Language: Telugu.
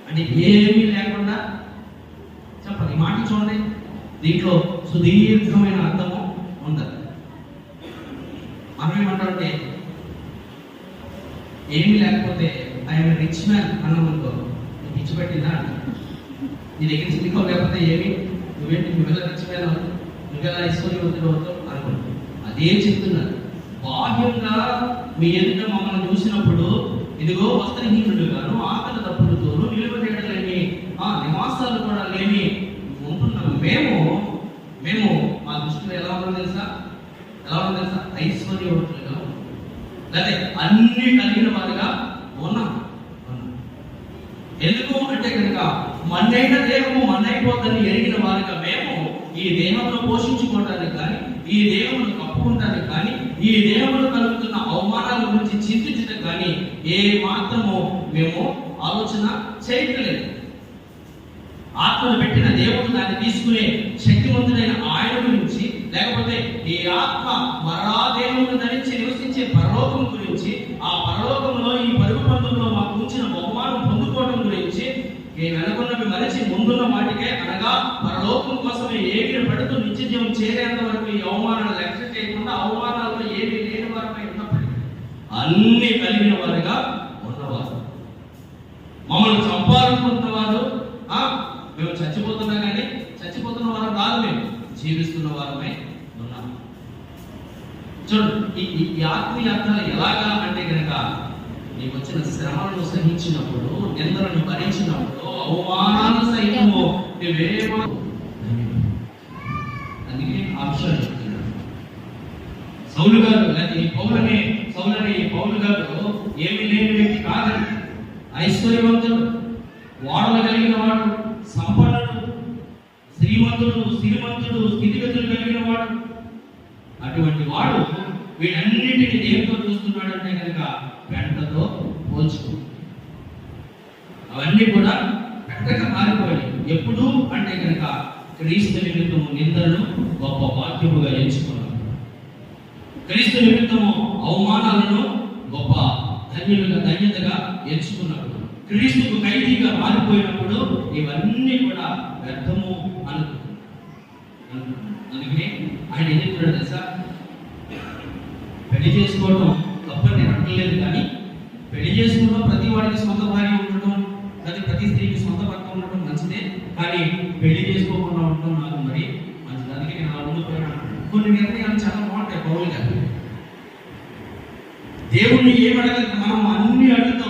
అంటే ఏమీ లేకుండా చెప్పండి. ఈ మాట చూడండి, దీంట్లో సుదీర్ఘమైన అర్థము ఉండదు. మనం ఏమంటారంటే ఏమీ లేకపోతే ఆయన రిచ్ మ్యాన్ అన్నమనుకో, నీకు పిచ్చి పెట్టిందా అంట. నీ దగ్గర చిలికో లేకపోతే ఏమి, నువ్వేంటి నువ్వెలా రిచ్ మ్యాన్, నువ్వెలా ఐశ్వర్యవంతుడు అవుతావు అనుకుంటు. అదే చెప్తున్నారు. బాహ్యంగా మీ ఎదుట మమ్మల్ని చూసినప్పుడు ఇదిగో వస్త్రహీనుడుగాను ఆకలి తప్పులతోను నిలువ నీడలేని నివాసాలు కూడా లేని ఉంటున్నాము. మేము మా దృష్టిలో ఎలా ఉందో తెలుసా, ఐశ్వర్యవంతులుగా ఉన్నాం, లేదా అన్ని కలిగిన వారుగా ఉన్నాం. ఎందుకు అంటే కనుక మన్నైన దేహము మన్నైపోతుందని ఎరిగిన వారుగా మేము ఈ దేహంలో పోషించుకోవడానికి కానీ, ఈ దేహమును కప్పుకుంటానికి కానీ, ఈ దేహంలో కలుగుతున్న అవమానాల గురించి చింతించడం కానీ ఏ మాత్రము మేము ఆలోచన చేయట్లేదు. ఆత్మను పెట్టిన దేవుడు దాన్ని తీసుకునే శక్తివంతుడైన ఆయన గురించి, లేకపోతే ఈ ఆత్మ మరలా దేవుని ధరించి నివసించే పరలోకం గురించి, ఆ పరలోకంలో ఈ పరుగు పందుల్లో మాకు ఉంచిన బహుమానం పొందుకోవడం గురించి వెనుకున్నవి మరిచి ముందున్న వాటికే, అనగా పరలోకం కోసమే ఏగిరి పడుతూ నిత్య జీవం చేరేంత వరకు ఈ అవమానాలు లక్ష్య చేయకుండా అవమానాల్లో ఏమీ లేని వారిపై ఉన్నప్పటికీ అన్ని కలిగిన వారుగా ఉన్నవారు. మమ్మల్ని చంపాలనుకుంటున్న వారు, మేము చచ్చిపోతున్నా కానీ చచ్చిపోతున్న వారం కాదు, మేము జీవిస్తున్న వారమే ఉన్నాము. చూడండి, ఈ ఆత్మీయాత్మలు ఎలాగా అంటే కనుక నీకు వచ్చిన శ్రమలను సహించినప్పుడు, నిందలను భరించినప్పుడు, అవమానాలు సైతము నువ్వేమో, అందుకే ఆ విషయాలు చెప్తున్నాడు. సౌలు గారు లేకపోతే ఈ పౌలు గారు ఏమి లేని వ్యక్తి కాదండి. ఐశ్వర్యవంతుడు, వాడలు కలిగిన వాడు, సంపన్నుడు, శ్రీమంతుడు, స్థితిగతులు కలిగిన వాడు. అటువంటి వాడు వీటన్నిటిని దేనితో చూస్తున్నాడు అంటే కనుక పెంటతో పోల్చుకుంటాడు. అవన్నీ కూడా పెంటగా మారిపోయాయి. ఎప్పుడు అంటే కనుక క్రీస్తు నిమిత్తము నిందలను గొప్ప వాక్యముగా ఎంచుకున్నాడు. క్రీస్తు నిమిత్తము అవమానాలను గొప్ప ధన్యతగా ఎంచుకున్నాడు. క్రీస్తుకు ఖైదీగా మారిపోయినప్పుడు ఇవన్నీ కూడా వ్యర్థము అనుకుంటున్నాడు. అందుకనే ఆయన ఏం చెప్తున్నాడు తెలుసా, పెళ్లి చేసుకోవడం తప్పని అనట్లేదు, కానీ పెళ్లి చేసుకోవడం ప్రతి వాడికి సొంత భార్య ఉండటం, లేదా ప్రతి స్త్రీకి సొంత భర్త ఉండటం మంచిదే, కానీ పెళ్లి చేసుకోకుండా ఉండటం నాకు మరి మంచిది. అందుకే నేను అలా ఉండిపోయాను. కొన్ని నిర్ణయాలు చాలా బాగుంటాయి. పౌలు గారు దేవుణ్ణి ఏమి అడగలేదు, మనం అన్ని అడుగుతాం.